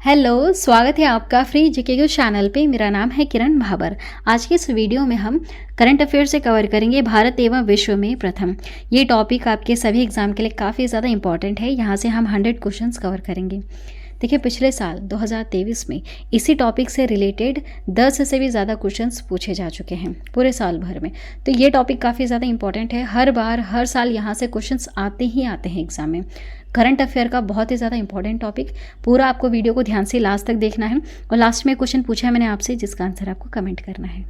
Hello, स्वागत है आपका फ्री जीके के चैनल पे। मेरा नाम है किरण भाबर। आज के इस वीडियो में हम करंट अफेयर से कवर करेंगे भारत एवं विश्व में प्रथम। ये टॉपिक आपके सभी एग्जाम के लिए काफ़ी ज़्यादा इंपॉर्टेंट है। यहाँ से हम 100 क्वेश्चंस कवर करेंगे। देखिए, पिछले साल 2023 में इसी टॉपिक से रिलेटेड 10 से भी ज़्यादा क्वेश्चंस पूछे जा चुके हैं पूरे साल भर में। तो ये टॉपिक काफ़ी ज़्यादा इंपॉर्टेंट है। हर बार हर साल यहाँ से क्वेश्चंस आते ही आते हैं एग्जाम में। करंट अफेयर का बहुत ही ज़्यादा इंपॉर्टेंट टॉपिक। पूरा आपको वीडियो को ध्यान से लास्ट तक देखना है और लास्ट में क्वेश्चन पूछा है मैंने आपसे, जिसका आंसर आपको कमेंट करना है।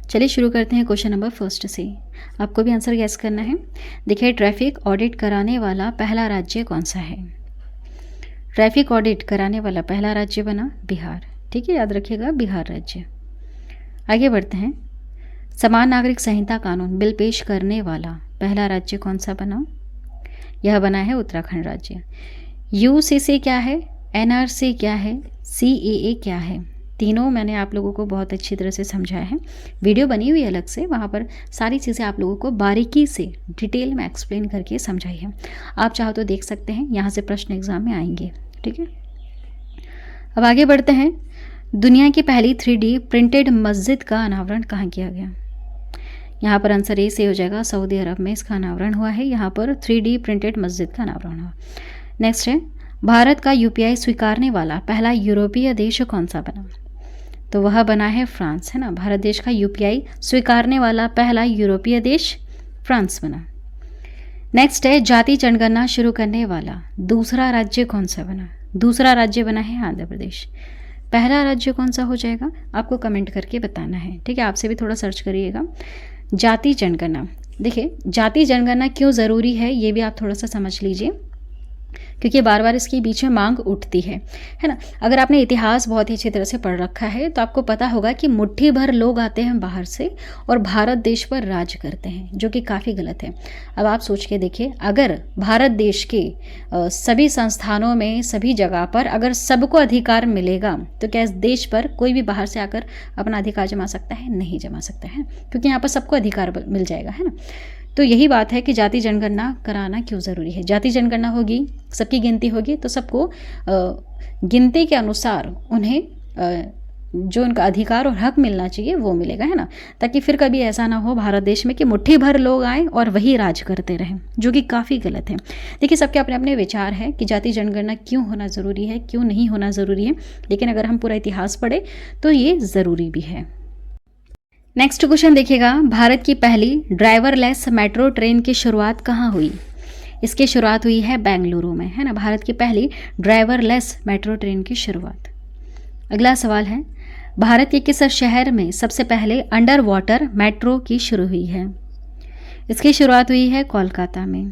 चलिए शुरू करते हैं क्वेश्चन नंबर फर्स्ट से। आपको भी आंसर गैस करना है। देखिए, ट्रैफिक ऑडिट कराने वाला पहला राज्य कौन सा है? ट्रैफिक ऑडिट कराने वाला पहला राज्य बना बिहार। ठीक है, याद रखिएगा, बिहार राज्य। आगे बढ़ते हैं। समान नागरिक संहिता कानून बिल पेश करने वाला पहला राज्य कौन सा बना? यह बना है उत्तराखंड राज्य। यूसीसी क्या है, एनआरसी क्या है, सीएए क्या है? तीनों मैंने आप लोगों को बहुत अच्छी तरह से समझाया है। वीडियो बनी हुई अलग से, वहाँ पर सारी चीज़ें आप लोगों को बारीकी से डिटेल में एक्सप्लेन करके समझाई है। आप चाहो तो देख सकते हैं, यहाँ से प्रश्न एग्जाम में आएंगे। ठीक है, अब आगे बढ़ते हैं। दुनिया की पहली 3D प्रिंटेड मस्जिद का अनावरण कहाँ किया गया? यहाँ पर आंसर ए से हो जाएगा, सऊदी अरब में इसका अनावरण हुआ है। यहाँ पर 3D प्रिंटेड मस्जिद का अनावरण हुआ। नेक्स्ट है, भारत का यूपीआई स्वीकारने वाला पहला यूरोपीय देश कौन सा बना? तो वह बना है फ्रांस, है ना। भारत देश का यूपीआई स्वीकारने वाला पहला यूरोपीय देश फ्रांस बना। नेक्स्ट है, जाति जनगणना शुरू करने वाला दूसरा राज्य कौन सा बना? दूसरा राज्य बना है आंध्र प्रदेश। पहला राज्य कौन सा हो जाएगा, आपको कमेंट करके बताना है। ठीक है, आपसे भी थोड़ा सर्च करिएगा। जाति जनगणना, देखिए जाति जनगणना क्यों ज़रूरी है ये भी आप थोड़ा सा समझ लीजिए, क्योंकि बार बार इसके बीच में मांग उठती है ना। अगर आपने इतिहास बहुत ही अच्छी तरह से पढ़ रखा है तो आपको पता होगा कि मुट्ठी भर लोग आते हैं बाहर से और भारत देश पर राज करते हैं, जो कि काफ़ी गलत है। अब आप सोच के देखिए, अगर भारत देश के सभी संस्थानों में, सभी जगह पर अगर सबको अधिकार मिलेगा तो क्या इस देश पर कोई भी बाहर से आकर अपना अधिकार जमा सकता है? नहीं जमा सकता है, क्योंकि यहाँ पर सबको अधिकार मिल जाएगा, है ना। तो यही बात है कि जाति जनगणना कराना क्यों ज़रूरी है। जाति जनगणना होगी, सबकी गिनती होगी, तो सबको गिनती के अनुसार उन्हें जो उनका अधिकार और हक मिलना चाहिए वो मिलेगा, है ना। ताकि फिर कभी ऐसा ना हो भारत देश में कि मुट्ठी भर लोग आए और वही राज करते रहें, जो कि काफ़ी गलत है। देखिए, सबके अपने अपने विचार हैं कि जाति जनगणना क्यों होना ज़रूरी है, क्यों नहीं होना ज़रूरी है, लेकिन अगर हम पूरा इतिहास पढ़ें तो ये ज़रूरी भी है। नेक्स्ट क्वेश्चन देखिएगा, भारत की पहली ड्राइवरलेस मेट्रो ट्रेन की शुरुआत कहाँ हुई? इसकी शुरुआत हुई है बेंगलुरु में, है ना। भारत की पहली ड्राइवरलेस मेट्रो ट्रेन की शुरुआत। अगला सवाल है, भारत के किस शहर में सबसे पहले अंडर वाटर मेट्रो की शुरू हुई है? इसकी शुरुआत हुई है कोलकाता में।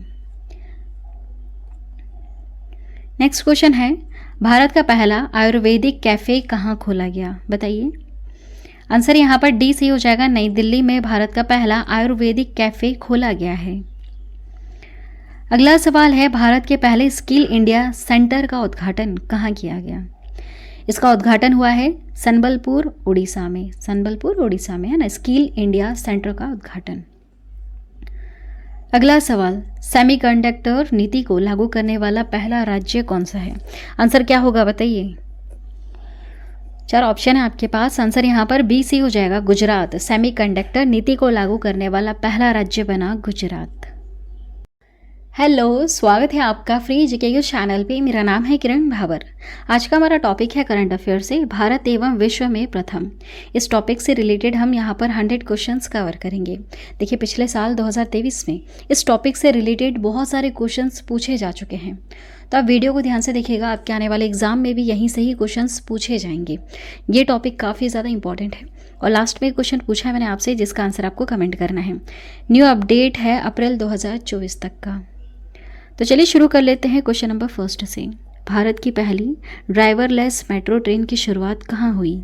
नेक्स्ट क्वेश्चन है, भारत का पहला आयुर्वेदिक कैफे कहाँ खोला गया? बताइए। आंसर यहाँ पर डी से हो जाएगा, नई दिल्ली में भारत का पहला आयुर्वेदिक कैफे खोला गया है। अगला सवाल है, भारत के पहले स्किल इंडिया सेंटर का उद्घाटन कहाँ किया गया? इसका उद्घाटन हुआ है संबलपुर उड़ीसा में। संबलपुर उड़ीसा में, है ना, स्किल इंडिया सेंटर का उद्घाटन। अगला सवाल, सेमीकंडक्टर नीति को लागू करने वाला पहला राज्य कौन सा है? आंसर क्या होगा बताइए। 4 ऑप्शन है आपके पास। आंसर यहाँ पर बी सी हो जाएगा, गुजरात। सेमीकंडक्टर नीति को लागू करने वाला पहला राज्य बना गुजरात। हेलो, स्वागत है आपका फ्री जीके के चैनल पे। मेरा नाम है किरण भाबर। आज का हमारा टॉपिक है करंट अफेयर से भारत एवं विश्व में प्रथम। इस टॉपिक से रिलेटेड हम यहाँ पर 100 क्वेश्चंस कवर करेंगे। देखिए, पिछले साल 2023 में इस टॉपिक से रिलेटेड बहुत सारे क्वेश्चंस पूछे जा चुके हैं। तो आप वीडियो को ध्यान से देखिएगा, आपके आने वाले एग्जाम में भी यहीं से ही क्वेश्चंस पूछे जाएंगे। ये टॉपिक काफ़ी ज़्यादा इंपॉर्टेंट है। और लास्ट में क्वेश्चन पूछा है मैंने आपसे, जिसका आंसर आपको कमेंट करना है। न्यू अपडेट है अप्रैल 2024 तक का। तो चलिए शुरू कर लेते हैं क्वेश्चन नंबर फर्स्ट से। भारत की पहली ड्राइवरलेस मेट्रो ट्रेन की शुरुआत कहाँ हुई?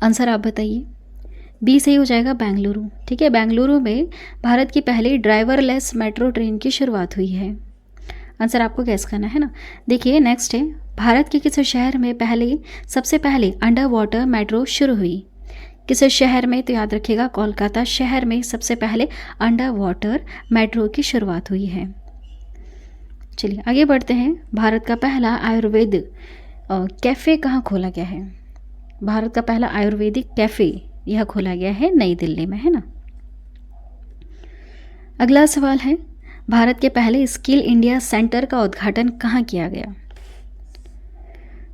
आंसर आप बताइए। बी सही हो जाएगा, बेंगलुरु। ठीक है, बेंगलुरु में भारत की पहली ड्राइवरलेस मेट्रो ट्रेन की शुरुआत हुई है। आंसर आपको गैस करना है ना। देखिए, नेक्स्ट है, भारत के किस शहर में सबसे पहले अंडर वाटर मेट्रो शुरू हुई? किस शहर में? तो याद रखिएगा, कोलकाता शहर में सबसे पहले अंडर वाटर मेट्रो की शुरुआत हुई है। चलिए आगे बढ़ते हैं। भारत का पहला आयुर्वेद कैफ़े कहाँ खोला गया है? भारत का पहला आयुर्वेदिक कैफ़े यह खोला गया है नई दिल्ली में, है ना। अगला सवाल है, भारत के पहले स्किल इंडिया सेंटर का उद्घाटन कहाँ किया गया?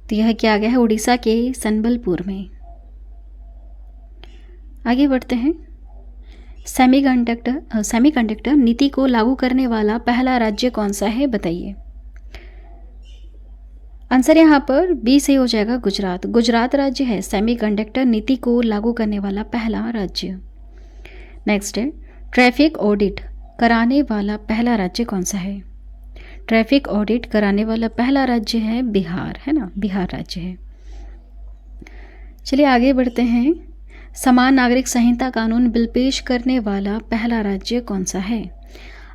तो यह किया गया है उड़ीसा के संबलपुर में। आगे बढ़ते हैं। सेमीकंडक्टर नीति को लागू करने वाला पहला राज्य कौन सा है, बताइए। आंसर यहाँ पर बी सही हो जाएगा, गुजरात। गुजरात राज्य है सेमीकंडक्टर नीति को लागू करने वाला पहला राज्य। नेक्स्ट है, ट्रैफिक ऑडिट कराने वाला पहला राज्य कौन सा है? ट्रैफिक ऑडिट कराने वाला पहला राज्य है बिहार, है ना, बिहार राज्य है। चलिए आगे बढ़ते हैं। समान नागरिक संहिता कानून बिल पेश करने वाला पहला राज्य कौन सा है?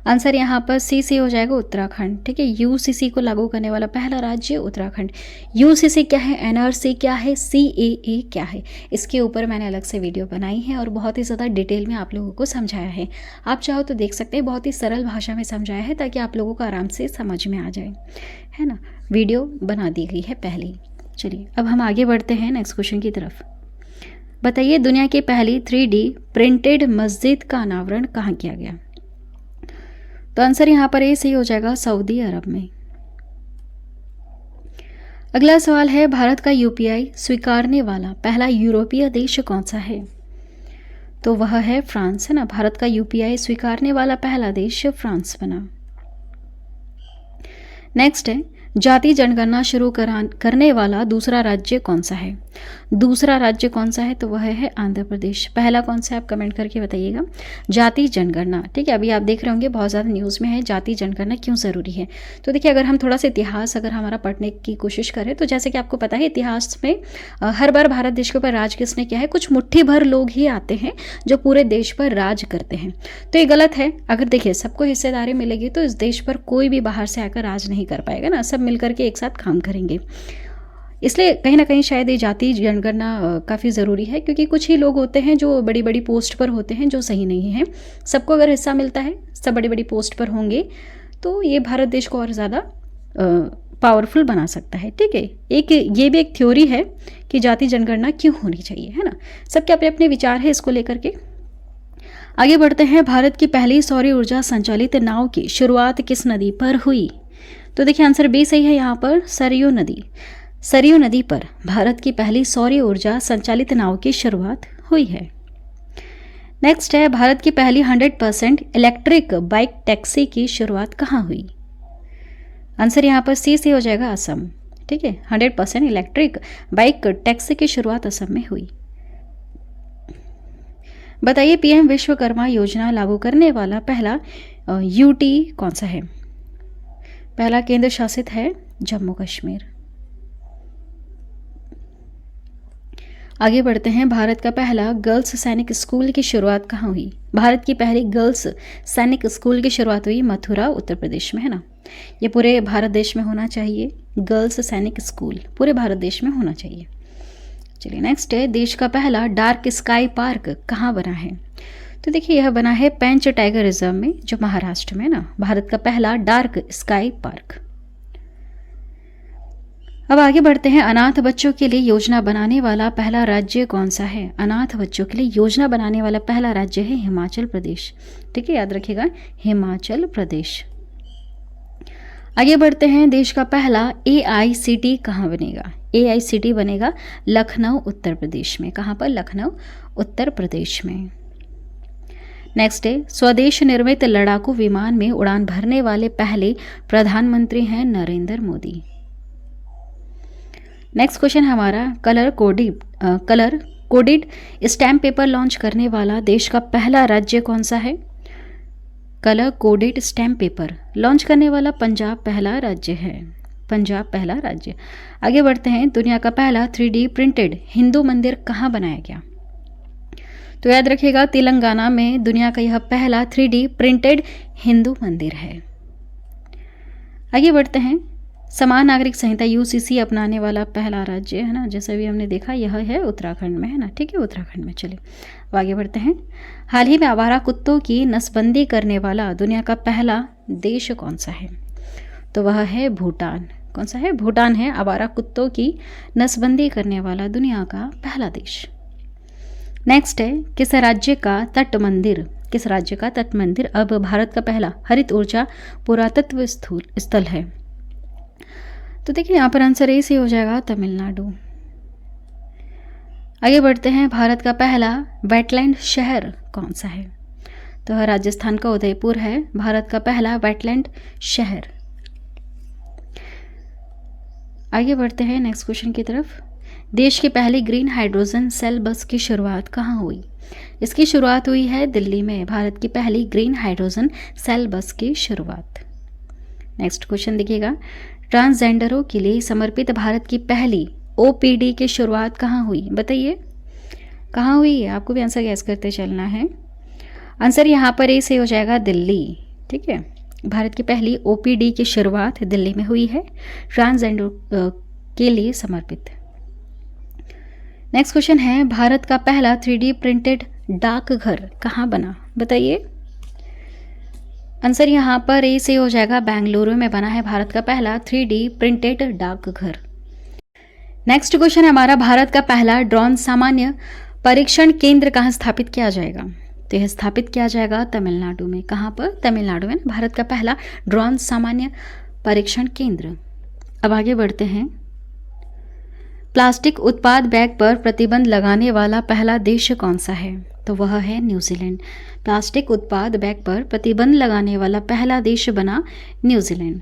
आंसर यहाँ पर सी से हो जाएगा, उत्तराखंड। ठीक है, यूसीसी को लागू करने वाला पहला राज्य उत्तराखंड। यूसीसी क्या है, एनआरसी क्या है, सीएए क्या है, इसके ऊपर मैंने अलग से वीडियो बनाई है और बहुत ही ज़्यादा डिटेल में आप लोगों को समझाया है। आप चाहो तो देख सकते हैं, बहुत ही सरल भाषा में समझाया है ताकि आप लोगों को आराम से समझ में आ जाए, है ना। वीडियो बना दी गई है पहले ही। चलिए अब हम आगे बढ़ते हैं नेक्स्ट क्वेश्चन की तरफ। बताइए, दुनिया की पहली 3D प्रिंटेड मस्जिद का अनावरण कहाँ किया गया? तो आंसर यहाँ पर ए सही हो जाएगा, सऊदी अरब में। अगला सवाल है, भारत का यूपीआई स्वीकारने वाला पहला यूरोपीय देश कौन सा है? तो वह है फ्रांस, है ना। भारत का यूपीआई स्वीकारने वाला पहला देश फ्रांस बना। नेक्स्ट है, जाति जनगणना शुरू करने वाला दूसरा राज्य कौन सा है? दूसरा राज्य कौन सा है? तो वह है आंध्र प्रदेश। पहला कौन सा है आप कमेंट करके बताइएगा। जाति जनगणना, ठीक है, अभी आप देख रहे होंगे बहुत ज़्यादा न्यूज़ में है जाति जनगणना क्यों ज़रूरी है। तो देखिए, अगर हम थोड़ा सा इतिहास अगर हमारा पढ़ने की कोशिश करें तो जैसे कि आपको पता है इतिहास में हर बार भारत देश के ऊपर राज किसने किया है? कुछ मुट्ठी भर लोग ही आते हैं जो पूरे देश पर राज करते हैं। तो ये गलत है। अगर देखिए सबको हिस्सेदारी मिलेगी तो इस देश पर कोई भी बाहर से आकर राज नहीं कर पाएगा ना, सब मिलकर के एक साथ काम करेंगे। इसलिए कहीं ना कहीं शायद ये जाति जनगणना काफ़ी ज़रूरी है, क्योंकि कुछ ही लोग होते हैं जो बड़ी बड़ी पोस्ट पर होते हैं जो सही नहीं है। सबको अगर हिस्सा मिलता है, सब बड़ी बड़ी पोस्ट पर होंगे तो ये भारत देश को और ज़्यादा पावरफुल बना सकता है। ठीक है, ये भी एक थ्योरी है कि जाति जनगणना क्यों होनी चाहिए, है ना। सबके अपने अपने विचार है इसको लेकर के। आगे बढ़ते हैं। भारत की पहली सौर ऊर्जा संचालित नाव की शुरुआत किस नदी पर हुई? तो देखिए आंसर बी सही है यहाँ पर, सरयू नदी। सरयू नदी पर भारत की पहली सौर ऊर्जा संचालित नाव की शुरुआत हुई है। नेक्स्ट है, भारत की पहली 100% इलेक्ट्रिक बाइक टैक्सी की शुरुआत कहाँ हुई? आंसर यहाँ पर सी से हो जाएगा, असम। ठीक है, 100% इलेक्ट्रिक बाइक टैक्सी की शुरुआत असम में हुई। बताइए, पीएम विश्वकर्मा योजना लागू करने वाला पहला यूटी कौन सा है? पहला केंद्र शासित है जम्मू कश्मीर। आगे बढ़ते हैं। भारत का पहला गर्ल्स सैनिक स्कूल की शुरुआत कहाँ हुई? भारत की पहली गर्ल्स सैनिक स्कूल की शुरुआत हुई मथुरा, उत्तर प्रदेश में, है ना। ये पूरे भारत देश में होना चाहिए, गर्ल्स सैनिक स्कूल पूरे भारत देश में होना चाहिए। चलिए नेक्स्ट है, देश का पहला डार्क स्काई पार्क कहाँ बना है? तो देखिए यह बना है पेंच टाइगर रिजर्व में, जो महाराष्ट्र में, ना। भारत का पहला डार्क स्काई पार्क। अब आगे बढ़ते हैं। अनाथ बच्चों के लिए योजना बनाने वाला पहला राज्य कौन सा है? अनाथ बच्चों के लिए योजना बनाने वाला पहला राज्य है हिमाचल प्रदेश। ठीक है, याद रखिएगा, हिमाचल प्रदेश। आगे बढ़ते हैं। देश का पहला AICT कहाँ बनेगा? AICT बनेगा लखनऊ, उत्तर प्रदेश में। कहाँ पर? लखनऊ, उत्तर प्रदेश में। नेक्स्ट है, स्वदेश निर्मित लड़ाकू विमान में उड़ान भरने वाले पहले प्रधानमंत्री हैं नरेंद्र मोदी। नेक्स्ट क्वेश्चन हमारा, colour coded stamp paper launch करने वाला देश का पहला राज्य कौन सा है? Colour coded stamp paper launch करने वाला पंजाब पहला राज्य है। पंजाब पहला राज्य। आगे बढ़ते हैं। दुनिया का पहला 3D प्रिंटेड हिंदू मंदिर कहाँ बनाया गया? तो याद रखिएगा, तेलंगाना में दुनिया का यह पहला 3D प्रिंटेड हिंदू मंदिर है। आगे बढ़ते हैं। समान नागरिक संहिता UCC अपनाने वाला पहला राज्य, है ना, जैसा भी हमने देखा यह है उत्तराखंड में, है ना। ठीक है, उत्तराखंड में। चलिए अब आगे बढ़ते हैं। हाल ही में आवारा कुत्तों की नसबंदी करने वाला दुनिया का पहला देश कौन सा है? तो वह है भूटान। कौन सा है? भूटान है आवारा कुत्तों की नसबंदी करने वाला दुनिया का पहला देश। नेक्स्ट है, किस राज्य का तट मंदिर अब भारत का पहला हरित ऊर्जा पुरातत्व स्थल है? तो देखिए यहाँ पर आंसर ए से हो जाएगा, तमिलनाडु। आगे बढ़ते हैं, भारत का पहला वेटलैंड शहर कौन सा है? तो राजस्थान का उदयपुर है भारत का पहला वेटलैंड शहर। आगे बढ़ते हैं नेक्स्ट क्वेश्चन की तरफ। देश की पहली ग्रीन हाइड्रोजन सेल बस की शुरुआत कहाँ हुई? इसकी शुरुआत हुई है दिल्ली में, भारत की पहली ग्रीन हाइड्रोजन सेल बस की शुरुआत। नेक्स्ट क्वेश्चन देखिएगा, ट्रांसजेंडरों के लिए समर्पित भारत की पहली ओपीडी की शुरुआत कहाँ हुई? बताइए कहाँ हुई है? आपको भी आंसर गैस करते चलना है। आंसर यहाँ पर ए से हो जाएगा, दिल्ली। ठीक है, भारत की पहली ओपीडी की शुरुआत दिल्ली में हुई है, ट्रांसजेंडर के लिए समर्पित। नेक्स्ट क्वेश्चन है, भारत का पहला 3D प्रिंटेड डाकघर कहाँ बना? बताइए। आंसर यहाँ पर ए से हो जाएगा, बेंगलुरु में बना है भारत का पहला 3D प्रिंटेड डाकघर। नेक्स्ट क्वेश्चन है हमारा, भारत का पहला ड्रोन सामान्य परीक्षण केंद्र कहाँ स्थापित किया जाएगा? तो यह स्थापित किया जाएगा तमिलनाडु में। कहाँ पर? तमिलनाडु में भारत का पहला ड्रोन सामान्य परीक्षण केंद्र। अब आगे बढ़ते हैं, प्लास्टिक उत्पाद बैग पर प्रतिबंध लगाने वाला पहला देश कौन सा है? तो वह है न्यूजीलैंड। प्लास्टिक उत्पाद बैग पर प्रतिबंध लगाने वाला पहला देश बना न्यूजीलैंड।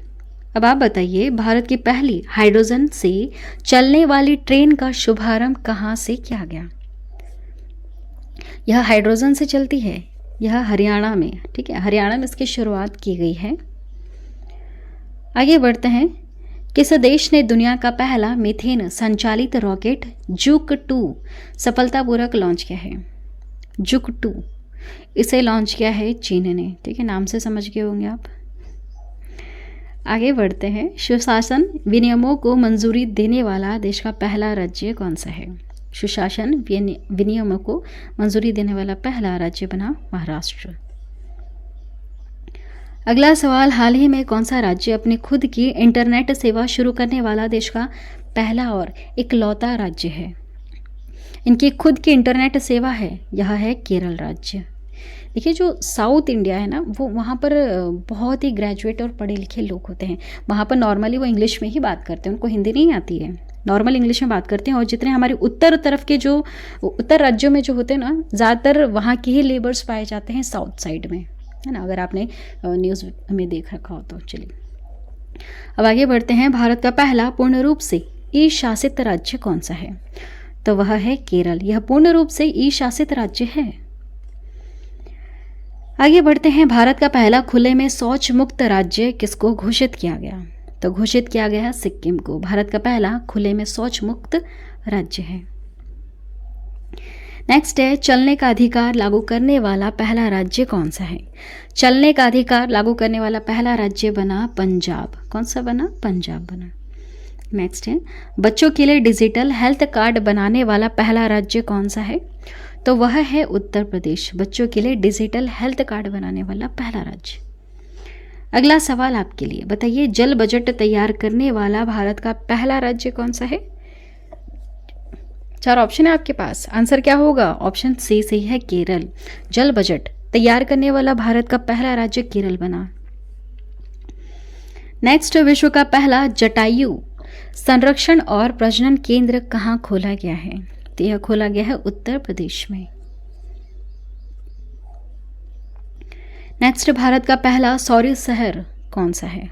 अब आप बताइए, भारत की पहली हाइड्रोजन से चलने वाली ट्रेन का शुभारंभ कहाँ से किया गया? यह हाइड्रोजन से चलती है, यह हरियाणा में। ठीक है, हरियाणा में इसकी शुरुआत की गई है। आगे बढ़ते हैं, किस देश ने दुनिया का पहला मीथेन संचालित रॉकेट जुक 2 सफलतापूर्वक लॉन्च किया है? जुक 2 इसे लॉन्च किया है चीन ने। ठीक है, नाम से समझ गए होंगे आप। आगे बढ़ते हैं, सुशासन विनियमों को मंजूरी देने वाला देश का पहला राज्य कौन सा है? सुशासन विनियमों को मंजूरी देने वाला पहला राज्य बना महाराष्ट्र। अगला सवाल, हाल ही में कौन सा राज्य अपनी खुद की इंटरनेट सेवा शुरू करने वाला देश का पहला और इकलौता राज्य है? इनकी खुद की इंटरनेट सेवा है, यह है केरल राज्य। देखिए, जो साउथ इंडिया है ना, वो वहाँ पर बहुत ही ग्रेजुएट और पढ़े लिखे लोग होते हैं। वहाँ पर नॉर्मली वो इंग्लिश में ही बात करते हैं, उनको हिंदी नहीं आती है, नॉर्मल इंग्लिश में बात करते हैं। और जितने हमारे उत्तर तरफ के जो उत्तर राज्यों में जो होते हैं ना, ज़्यादातर वहाँ के ही लेबर्स पाए जाते हैं साउथ साइड में, है ना, अगर आपने न्यूज़ में देख रखा हो तो। चलिए अब आगे बढ़ते हैं, भारत का पहला पूर्ण रूप से ई शासित राज्य कौन सा है? तो वह है केरल। यह पूर्ण रूप से ई शासित राज्य है। आगे बढ़ते हैं, भारत का पहला खुले में शौच मुक्त राज्य किसको घोषित किया गया? तो घोषित किया गया है सिक्किम को। भारत का पहला खुले में शौच मुक्त राज्य है। नेक्स्ट है, चलने का अधिकार लागू करने वाला पहला राज्य कौन सा है? चलने का अधिकार लागू करने वाला पहला राज्य बना पंजाब। कौन सा बना? पंजाब बना। नेक्स्ट है, बच्चों के लिए डिजिटल हेल्थ कार्ड बनाने वाला पहला राज्य कौन सा है? तो वह है उत्तर प्रदेश। बच्चों के लिए डिजिटल हेल्थ कार्ड बनाने वाला पहला राज्य। अगला सवाल आपके लिए, बताइए, जल बजट तैयार करने वाला भारत का पहला राज्य कौन सा है? 4 ऑप्शन है आपके पास, आंसर क्या होगा? ऑप्शन सी सही है, केरल। जल बजट तैयार करने वाला भारत का पहला राज्य केरल बना। नेक्स्ट, विश्व का पहला जटायु संरक्षण और प्रजनन केंद्र कहाँ खोला गया है? तो यह खोला गया है उत्तर प्रदेश में। नेक्स्ट, भारत का पहला सौर शहर कौन सा है?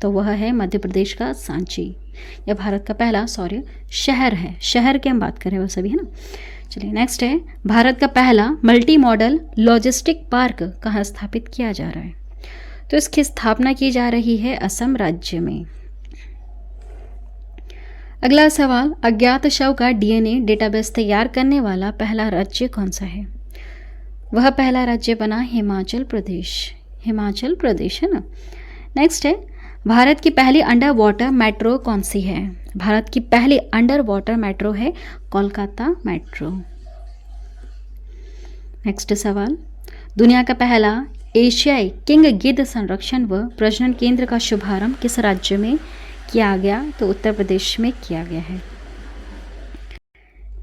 तो वह है मध्य प्रदेश का सांची। यह भारत का पहला सौर शहर है। शहर की हम बात करें वो सभी, है ना। चलिए नेक्स्ट है, भारत का पहला मल्टी मॉडल लॉजिस्टिक पार्क कहाँ स्थापित किया जा रहा है? तो इसकी स्थापना की जा रही है असम राज्य में। अगला सवाल, अज्ञात शव का डीएनए डेटाबेस तैयार करने वाला पहला राज्य कौन सा है? वह पहला राज्य बना हिमाचल प्रदेश। हिमाचल प्रदेश है ना। नेक्स्ट है, भारत की पहली अंडर वाटर मेट्रो कौन सी है? भारत की पहली अंडर वाटर मेट्रो है कोलकाता मेट्रो। नेक्स्ट सवाल, दुनिया का पहला एशियाई किंग गिद्ध संरक्षण व प्रजनन केंद्र का शुभारंभ किस राज्य में किया गया? तो उत्तर प्रदेश में किया गया है।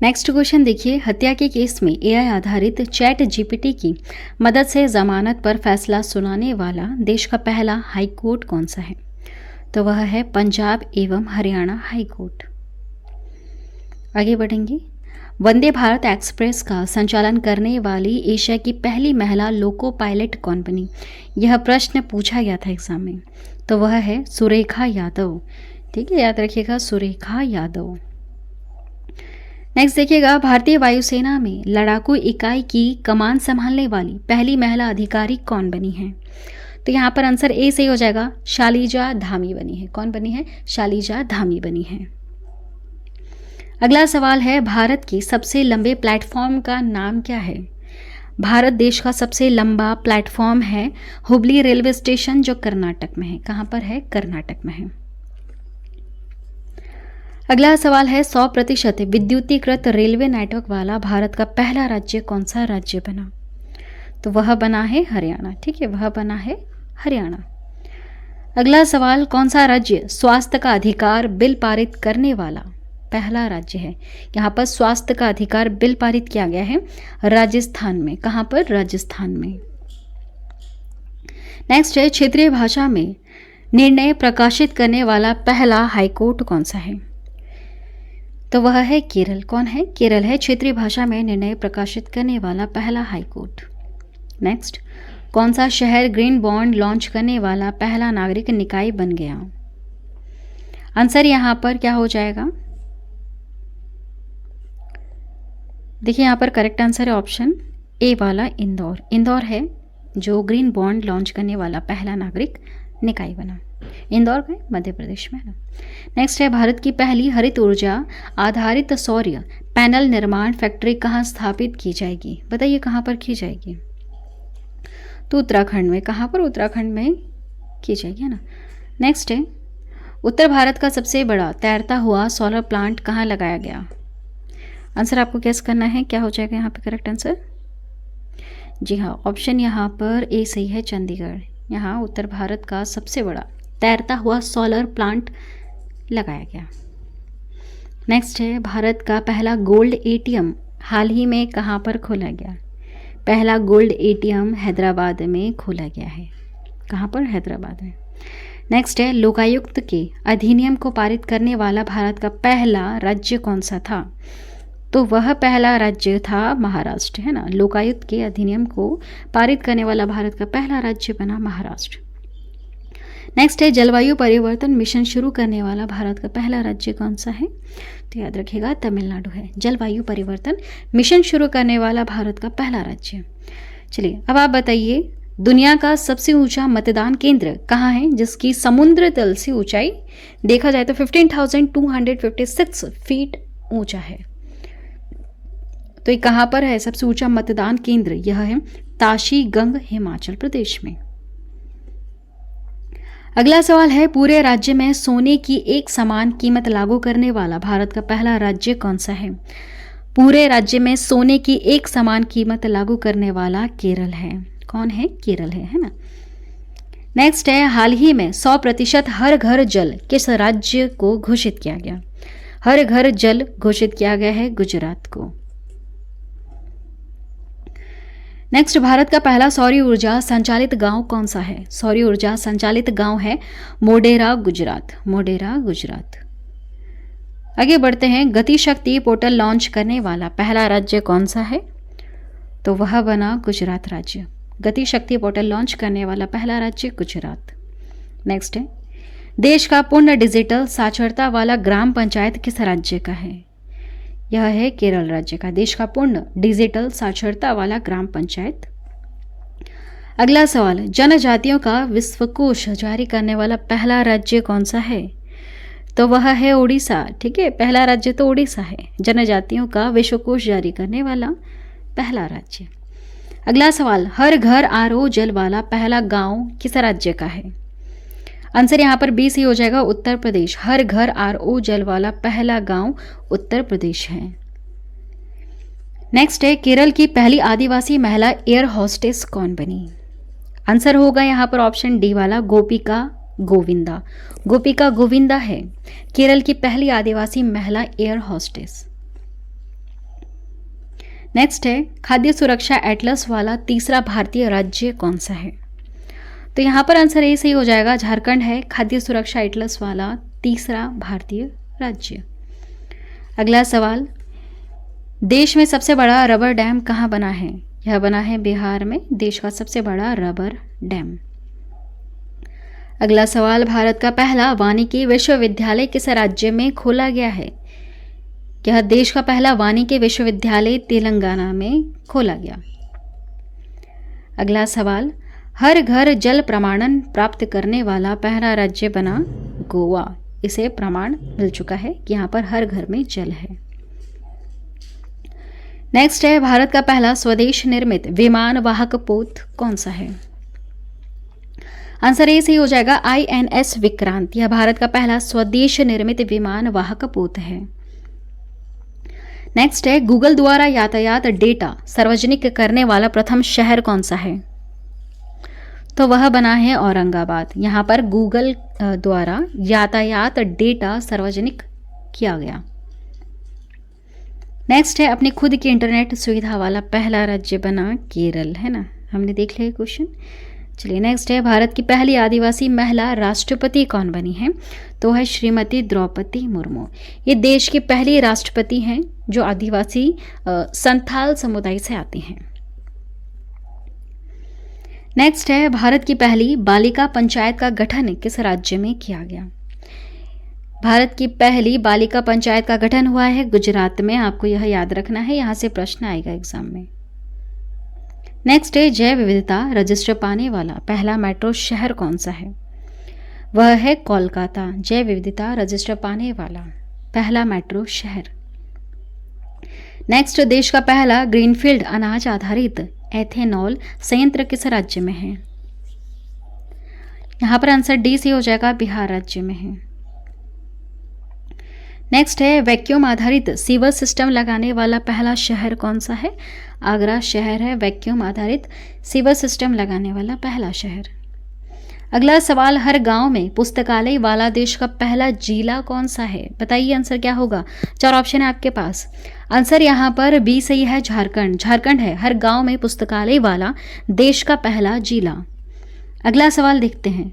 नेक्स्ट क्वेश्चन देखिए, हत्या के केस में एआई आधारित चैट जीपीटी की मदद से जमानत पर फैसला सुनाने वाला देश का पहला हाई कोर्ट कौन सा है? तो वह है पंजाब एवं हरियाणा हाई कोर्ट। आगे बढ़ेंगे। वंदे भारत एक्सप्रेस का संचालन करने वाली एशिया की पहली महिला लोको पायलट कौन बनी? यह प्रश्न पूछा गया था एग्जाम में। तो वह है सुरेखा यादव। ठीक है, याद रखिएगा, सुरेखा यादव। नेक्स्ट देखिएगा, भारतीय वायुसेना में लड़ाकू इकाई की कमान संभालने वाली पहली महिला अधिकारी कौन बनी है? तो यहाँ पर आंसर ए सही हो जाएगा, शालिजा धामी बनी है। कौन बनी है? शालिजा धामी बनी है। अगला सवाल है, भारत के सबसे लंबे प्लेटफॉर्म का नाम क्या है? भारत देश का सबसे लंबा प्लेटफॉर्म है हुबली रेलवे स्टेशन, जो कर्नाटक में है। कहाँ पर है? कर्नाटक में है। अगला सवाल है, 100% विद्युतीकृत रेलवे नेटवर्क वाला भारत का पहला राज्य कौन सा राज्य बना? तो वह बना है हरियाणा। ठीक है, वह बना है हरियाणा। अगला सवाल, कौन सा राज्य स्वास्थ्य का अधिकार बिल पारित करने वाला पहला राज्य है? यहाँ पर स्वास्थ्य का अधिकार बिल पारित किया गया है राजस्थान में। कहाँ पर? राजस्थान में। नेक्स्ट है, क्षेत्रीय भाषा में निर्णय प्रकाशित करने वाला पहला हाईकोर्ट कौन सा है? तो वह है केरल। कौन है? केरल है क्षेत्रीय भाषा में निर्णय प्रकाशित करने वाला पहला हाईकोर्ट। नेक्स्ट, कौन सा शहर ग्रीन बॉन्ड लॉन्च करने वाला पहला नागरिक निकाय बन गया? आंसर यहां पर क्या हो जाएगा? देखिए, यहां पर करेक्ट आंसर है ऑप्शन ए वाला इंदौर। इंदौर है जो ग्रीन बॉन्ड लॉन्च करने वाला पहला नागरिक निकाय बना। इंदौर में मध्य प्रदेश में है। नेक्स्ट है, भारत की पहली हरित ऊर्जा आधारित सौर पैनल निर्माण फैक्ट्री कहाँ स्थापित की जाएगी? बताइए कहाँ पर की जाएगी? तो उत्तराखंड में। कहाँ पर? उत्तराखंड में की जाएगी, है ना। नेक्स्ट है, उत्तर भारत का सबसे बड़ा तैरता हुआ सोलर प्लांट कहाँ लगाया गया? आंसर आपको गेस करना है, क्या हो जाएगा यहाँ पे करेक्ट आंसर? जी हाँ, ऑप्शन यहाँ पर ए सही है, चंडीगढ़। यहाँ उत्तर भारत का सबसे बड़ा तैरता हुआ सोलर प्लांट लगाया गया। नेक्स्ट है, भारत का पहला गोल्ड एटीएम हाल ही में कहाँ पर खोला गया? पहला गोल्ड एटीएम हैदराबाद में खोला गया है। कहाँ पर? हैदराबाद में। नेक्स्ट है, लोकायुक्त के अधिनियम को पारित करने वाला भारत का पहला राज्य कौन सा था? तो वह पहला राज्य था महाराष्ट्र, है ना। लोकायुक्त के अधिनियम को पारित करने वाला भारत का पहला राज्य बना महाराष्ट्र। नेक्स्ट है, जलवायु परिवर्तन मिशन शुरू करने वाला भारत का पहला राज्य कौन सा है? तो याद रखिएगा, तमिलनाडु है। जलवायु परिवर्तन मिशन शुरू करने वाला भारत का पहला राज्य। चलिए, अब आप बताइए, दुनिया का सबसे ऊंचा मतदान केंद्र कहाँ है जिसकी समुद्र तल से ऊंचाई देखा जाए तो 15,256 फीट ऊंचा है? तो ये कहाँ पर है सबसे ऊंचा मतदान केंद्र? यह है ताशी गंग, हिमाचल प्रदेश में। अगला सवाल है, पूरे राज्य में सोने की एक समान कीमत लागू करने वाला भारत का पहला राज्य कौन सा है? पूरे राज्य में सोने की एक समान कीमत लागू करने वाला केरल है। कौन है? केरल है ना। नेक्स्ट है, हाल ही में 100% हर घर जल किस राज्य को घोषित किया गया? हर घर जल घोषित किया गया है गुजरात को। नेक्स्ट, भारत का पहला सौर ऊर्जा संचालित गांव कौन सा है? सौर ऊर्जा संचालित गांव है मोढेरा, गुजरात। मोढेरा, गुजरात। आगे बढ़ते हैं, गति शक्ति पोर्टल लॉन्च करने वाला पहला राज्य कौन सा है? तो वह बना गुजरात राज्य। गति शक्ति पोर्टल लॉन्च करने वाला पहला राज्य गुजरात। नेक्स्ट है, देश का पूर्ण डिजिटल साक्षरता वाला ग्राम पंचायत किस राज्य का है? यह है केरल राज्य का, देश का पूर्ण डिजिटल साक्षरता वाला ग्राम पंचायत। अगला सवाल, जनजातियों का विश्वकोश जारी करने वाला पहला राज्य कौन सा है? तो वह है उड़ीसा। ठीक है, पहला राज्य तो उड़ीसा है, जनजातियों का विश्वकोश जारी करने वाला पहला राज्य। अगला सवाल, हर घर आरओ जल वाला पहला गांव किस राज्य का है? आंसर यहाँ पर बी सी हो जाएगा, उत्तर प्रदेश। हर घर आरओ जल वाला पहला गांव उत्तर प्रदेश है। नेक्स्ट है, केरल की पहली आदिवासी महिला एयर होस्टेस कौन बनी? आंसर होगा यहाँ पर ऑप्शन डी वाला, गोपिका गोविंदा। गोपिका गोविंदा है केरल की पहली आदिवासी महिला एयर होस्टेस। नेक्स्ट है, खाद्य सुरक्षा एटलस वाला तीसरा भारतीय राज्य कौन सा है? तो यहाँ पर आंसर ए सही हो जाएगा, झारखंड है खाद्य सुरक्षा एटलस वाला तीसरा भारतीय राज्य। अगला सवाल, देश में सबसे बड़ा रबर डैम कहाँ बना है? यह बना है बिहार में, देश का सबसे बड़ा रबर डैम। अगला सवाल, भारत का पहला वानिकी विश्वविद्यालय किस राज्य में खोला गया है? यह देश का पहला वानिकी विश्वविद्यालय तेलंगाना में खोला गया। अगला सवाल, हर घर जल प्रमाणन प्राप्त करने वाला पहला राज्य बना गोवा। इसे प्रमाण मिल चुका है कि यहाँ पर हर घर में जल है। नेक्स्ट है, भारत का पहला स्वदेश निर्मित विमान वाहक पोत कौन सा है? आंसर ए सही हो जाएगा, INS विक्रांत। यह भारत का पहला स्वदेश निर्मित विमान वाहक पोत है। नेक्स्ट है, गूगल द्वारा यातायात डेटा सार्वजनिक करने वाला प्रथम शहर कौन सा है? तो वह बना है औरंगाबाद। यहाँ पर गूगल द्वारा यातायात डेटा सार्वजनिक किया गया। नेक्स्ट है, अपनी खुद की इंटरनेट सुविधा वाला पहला राज्य बना केरल, है ना, हमने देख लिया क्वेश्चन। चलिए नेक्स्ट है, भारत की पहली आदिवासी महिला राष्ट्रपति कौन बनी है? तो है श्रीमती द्रौपदी मुर्मू। ये देश की पहली राष्ट्रपति हैं जो आदिवासी संथाल समुदाय से आती हैं। नेक्स्ट है, भारत की पहली बालिका पंचायत का गठन किस राज्य में किया गया? भारत की पहली बालिका पंचायत का गठन हुआ है गुजरात में। आपको यह याद रखना है, यहां से प्रश्न आएगा एग्जाम में। नेक्स्ट है, जैव विविधता रजिस्टर पाने वाला पहला मेट्रो शहर कौन सा है? वह है कोलकाता। जैव विविधता रजिस्टर पाने वाला पहला मेट्रो शहर। नेक्स्ट, देश का पहला ग्रीनफील्ड अनाज आधारित एथेनॉल संयंत्र किस राज्य में है? यहां पर आंसर डी सी हो जाएगा, बिहार राज्य में है। नेक्स्ट है, वैक्यूम आधारित सीवर सिस्टम लगाने वाला पहला शहर कौन सा है? आगरा शहर है वैक्यूम आधारित सीवर सिस्टम लगाने वाला पहला शहर। अगला सवाल, हर गांव में पुस्तकालय वाला देश का पहला जिला कौन सा है? बताइए आंसर क्या होगा। 4 ऑप्शन है आपके पास। आंसर यहाँ पर बी सही है, झारखंड। झारखंड है हर गांव में पुस्तकालय वाला देश का पहला जिला। अगला सवाल देखते हैं,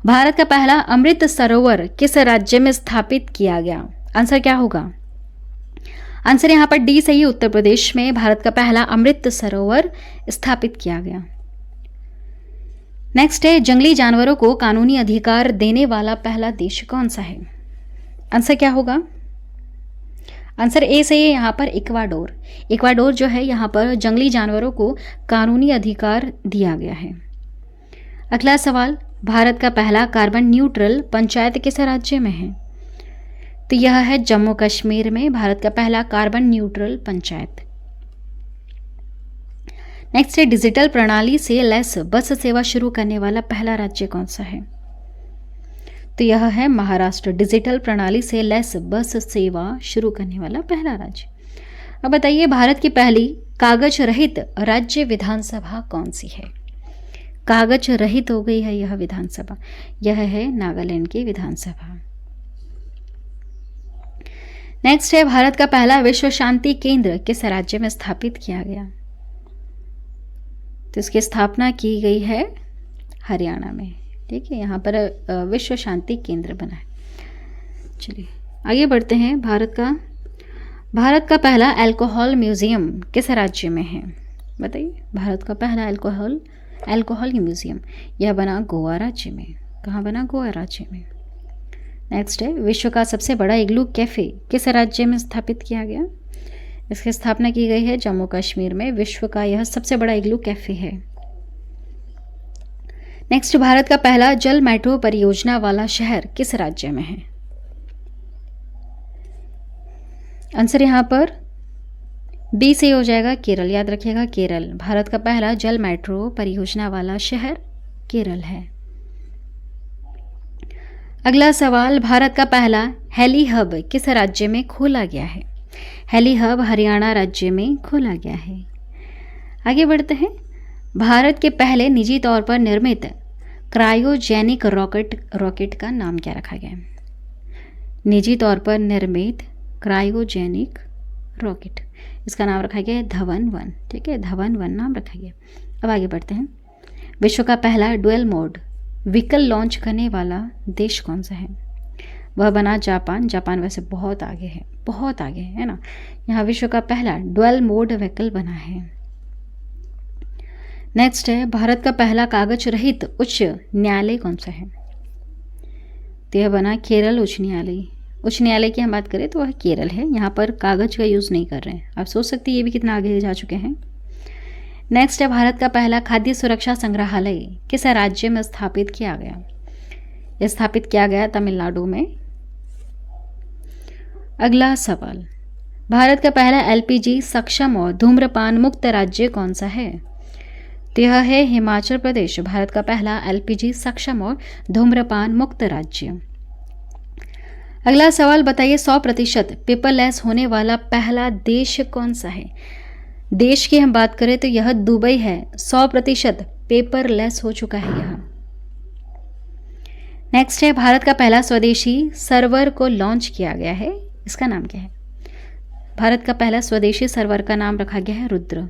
भारत का पहला अमृत सरोवर किस राज्य में स्थापित किया गया? आंसर क्या होगा? आंसर यहाँ पर डी सही, उत्तर प्रदेश में भारत का पहला अमृत सरोवर स्थापित किया गया। नेक्स्ट है, जंगली जानवरों को कानूनी अधिकार देने वाला पहला देश कौन सा है? आंसर क्या होगा? आंसर ए सही है, यहाँ पर इक्वाडोर। इक्वाडोर जो है यहाँ पर जंगली जानवरों को कानूनी अधिकार दिया गया है। अगला सवाल, भारत का पहला कार्बन न्यूट्रल पंचायत किस राज्य में है? तो यह है जम्मू कश्मीर में भारत का पहला कार्बन न्यूट्रल पंचायत। नेक्स्ट है, डिजिटल प्रणाली से लैस बस सेवा शुरू करने वाला पहला राज्य कौन सा है? तो यह है महाराष्ट्र। डिजिटल प्रणाली से लैस बस सेवा शुरू करने वाला पहला राज्य। अब बताइए, भारत की पहली कागज रहित राज्य विधानसभा कौन सी है? कागज रहित हो गई है यह विधानसभा, यह है नागालैंड की विधानसभा। नेक्स्ट है, भारत का पहला विश्व शांति केंद्र किस राज्य में स्थापित किया गया? तो इसकी स्थापना की गई है हरियाणा में। ठीक है, यहाँ पर विश्व शांति केंद्र बना है। चलिए आगे बढ़ते हैं। भारत का पहला अल्कोहल म्यूजियम किस राज्य में है? बताइए, भारत का पहला अल्कोहल म्यूजियम यह बना गोवा राज्य में। कहाँ बना? गोवा राज्य में। नेक्स्ट है, विश्व का सबसे बड़ा इग्लू कैफे किस राज्य में स्थापित किया गया? इसकी स्थापना की गई है जम्मू कश्मीर में। विश्व का यह सबसे बड़ा इग्लू कैफे है। नेक्स्ट, भारत का पहला जल मेट्रो परियोजना वाला शहर किस राज्य में है? आंसर यहाँ पर बी से हो जाएगा, केरल। याद रखिएगा, केरल। भारत का पहला जल मेट्रो परियोजना वाला शहर केरल है। अगला सवाल, भारत का पहला हेली हब किस राज्य में खोला गया है? हेली हब हरियाणा राज्य में खोला गया है। आगे बढ़ते हैं। भारत के पहले निजी तौर पर निर्मित क्रायोजेनिक रॉकेट का नाम क्या रखा गया है? निजी तौर पर निर्मित क्रायोजेनिक रॉकेट, इसका नाम रखा गया है धवन-1। ठीक है, धवन-1 नाम रखा गया। अब आगे बढ़ते हैं। विश्व का पहला डुअल मोड व्हीकल लॉन्च करने वाला देश कौन सा है? वह बना जापान। जापान वैसे बहुत आगे है, बहुत आगे है ना। यहाँ विश्व का पहला डुअल मोड व्हीकल बना है। नेक्स्ट है, भारत का पहला कागज रहित उच्च न्यायालय कौन सा है? तो यह बना केरल उच्च न्यायालय। उच्च न्यायालय की हम बात करें तो वह केरल है, यहाँ पर कागज का यूज़ नहीं कर रहे हैं। आप सोच सकते हैं ये भी कितना आगे जा चुके हैं। नेक्स्ट है, भारत का पहला खाद्य सुरक्षा संग्रहालय किस राज्य में स्थापित किया गया? यह स्थापित किया गया तमिलनाडु में। अगला सवाल, भारत का पहला एलपीजी सक्षम और धूम्रपान मुक्त राज्य कौन सा है? तो यह है हिमाचल प्रदेश, भारत का पहला एलपीजी सक्षम और धूम्रपान मुक्त राज्य। अगला सवाल बताइए, 100% पेपरलेस होने वाला पहला देश कौन सा है? देश की हम बात करें तो यह दुबई है। 100% पेपरलेस हो चुका है यह। नेक्स्ट है, भारत का पहला स्वदेशी सर्वर को लॉन्च किया गया है, इसका नाम क्या है? भारत का पहला स्वदेशी सर्वर का नाम रखा गया है रुद्र,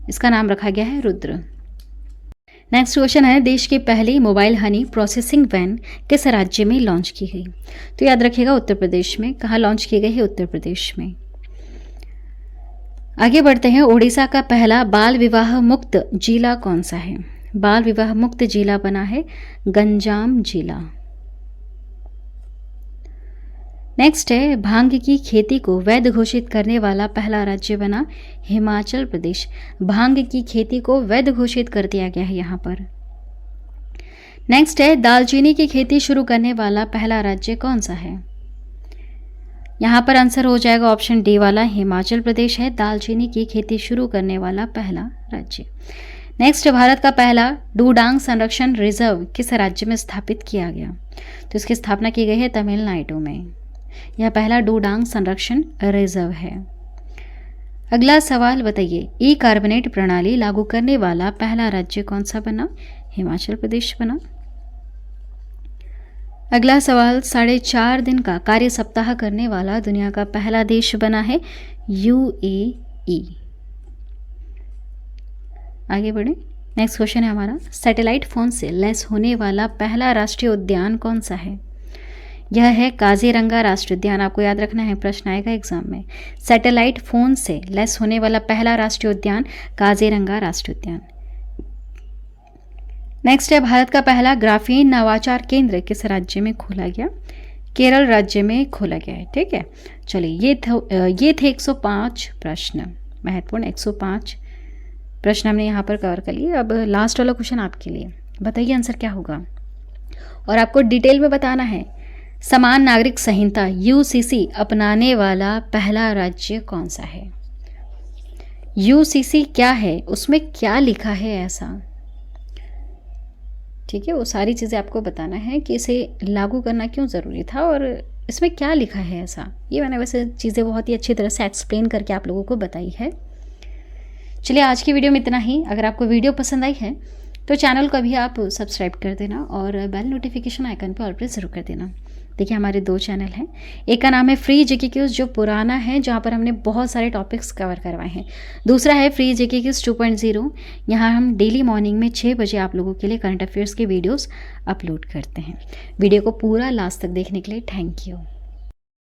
इसका नाम रखा गया है रुद्र। नेक्स्ट क्वेश्चन है, देश की पहली मोबाइल हनी प्रोसेसिंग वैन किस राज्य में लॉन्च की गई? तो याद रखिएगा उत्तर प्रदेश में। कहाँ लॉन्च की गई है? उत्तर प्रदेश में। आगे बढ़ते हैं, उड़ीसा का पहला बाल विवाह मुक्त जिला कौन सा है? बाल विवाह मुक्त जिला बना है गंजाम जिला। नेक्स्ट है, भांग की खेती को वैध घोषित करने वाला पहला राज्य बना हिमाचल प्रदेश। भांग की खेती को वैध घोषित कर दिया गया है यहाँ पर। नेक्स्ट है, दालचीनी की खेती शुरू करने वाला पहला राज्य कौन सा है? यहाँ पर आंसर हो जाएगा ऑप्शन डी वाला, हिमाचल प्रदेश है दालचीनी की खेती शुरू करने वाला पहला राज्य। नेक्स्ट, भारत का पहला डूडांग संरक्षण रिजर्व किस राज्य में स्थापित किया गया? तो इसकी स्थापना की गई है तमिलनाडु में। यह पहला डूडांग संरक्षण रिजर्व है। अगला सवाल बताइए, ई कार्बोनेट प्रणाली लागू करने वाला पहला राज्य कौन सा बना? हिमाचल प्रदेश बना। अगला सवाल, 4.5 दिन का कार्य सप्ताह करने वाला दुनिया का पहला देश बना है यूएई। आगे बढ़े। नेक्स्ट क्वेश्चन है हमारा, सैटेलाइट फोन से लैस होने वाला पहला राष्ट्रीय उद्यान कौन सा है? यह है काजीरंगा राष्ट्रीय उद्यान। आपको याद रखना है, प्रश्न आएगा एग्जाम में। सैटेलाइट फोन से लैस होने वाला पहला राष्ट्रीय उद्यान काजीरंगा राष्ट्रीय उद्यान। नेक्स्ट है, भारत का पहला ग्राफीन नवाचार केंद्र किस राज्य में खोला गया? केरल राज्य में खोला गया है। ठीक है, चलिए ये थे 105 प्रश्न, महत्वपूर्ण 105 प्रश्न हमने यहाँ पर कवर कर लिए। अब लास्ट वाला क्वेश्चन आपके लिए, बताइए आंसर क्या होगा। और आपको डिटेल में बताना है, समान नागरिक संहिता यूसीसी अपनाने वाला पहला राज्य कौन सा है? यूसीसी क्या है, उसमें क्या लिखा है ऐसा? ठीक है, वो सारी चीज़ें आपको बताना है कि इसे लागू करना क्यों ज़रूरी था और इसमें क्या लिखा है ऐसा। ये मैंने वैसे चीज़ें बहुत ही अच्छी तरह से एक्सप्लेन करके आप लोगों को बताई है। चलिए आज की वीडियो में इतना ही। अगर आपको वीडियो पसंद आई है तो चैनल को अभी आप सब्सक्राइब कर देना और बेल नोटिफिकेशन आइकन पर ऑल प्रेस जरूर कर देना। देखिए हमारे 2 चैनल हैं, एक का नाम है फ्री जीके क्यूज जो पुराना है, जहाँ पर हमने बहुत सारे टॉपिक्स कवर करवाए हैं। दूसरा है फ्री जीके क्यूज 2.0, यहाँ हम डेली मॉर्निंग में 6 बजे आप लोगों के लिए करंट अफेयर्स के वीडियोस अपलोड करते हैं। वीडियो को पूरा लास्ट तक देखने के लिए थैंक यू।